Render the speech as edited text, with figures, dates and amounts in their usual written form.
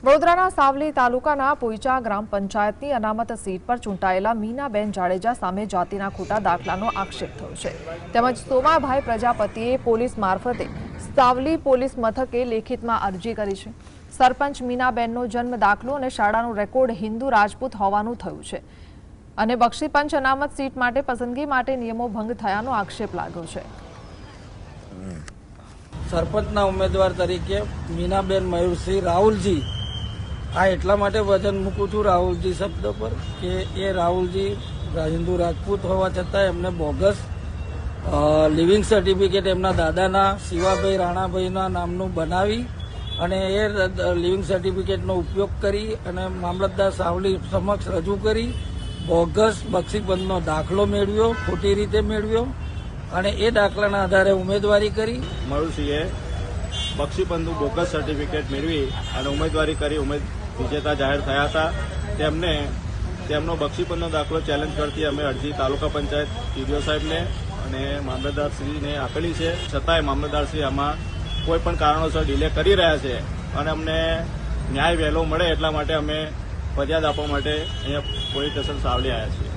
વડોદરાના સાવલી તાલુકાના પોઈચા ગ્રામ પંચાયતની અનામત સીટ પર ચૂંટાયેલા મીનાબેન જાડેજા સામે જાતિના ખોટા દાખલાનો આક્ષેપ થયો છે। તેમજ સોમાભાઈ પ્રજાપતિએ પોલીસ મારફતે સાવલી પોલીસ મથકે લેખિતમાં અરજી કરી છે। સરપંચ મીનાબેનનો જન્મ દાખલો અને શાળાનો રેકોર્ડ હિન્દુ રાજપૂત હોવાનું થયું છે અને બક્ષીપંચ અનામત સીટ માટે પસંદગી માટે નિયમો ભંગ થયાનો આક્ષેપ લાગ્યો છે। સરપંચના ઉમેદવાર તરીકે મીનાબેન મયુરસિંહ રાહુલજી આ એટલા માટે વજન મૂકું છું રાહુલજી શબ્દ પર કે એ રાહુલજી હિન્દુ રાજપૂત હોવા છતાં એમને બોગસ લિવિંગ સર્ટિફિકેટ એમના દાદાના શિવાભાઈ રાણાભાઈના નામનું બનાવી અને એ લિવિંગ સર્ટિફિકેટનો ઉપયોગ કરી અને મામલતદાર સાવલી સમક્ષ રજૂ કરી બોગસ બક્ષીપંચનો દાખલો મેળવ્યો, ખોટી રીતે મેળવ્યો અને એ દાખલાના આધારે ઉમેદવારી કરી। મયુરસિંહે બક્ષીપંચનું બોગસ સર્ટિફિકેટ મેળવી અને ઉમેદવારી કરી વિજેતા જાહેર થયા હતા। તેમને તેમનો બક્ષીપંચનો દાખલો ચેલેન્જ કરતી અમે અરજી તાલુકા પંચાયત ટીડીઓ સાહેબને અને મામલતદારશ્રીને આપેલી છે, છતાંય મામલતદારશ્રી આમાં કોઈ પણ કારણોસર ડિલે કરી રહ્યા છે અને અમને ન્યાય વહેલો મળે એટલા માટે અમે ફરિયાદ આપવા માટે અહીંયા પોલીસ સ્ટેશન સાવલી આવ્યા છીએ।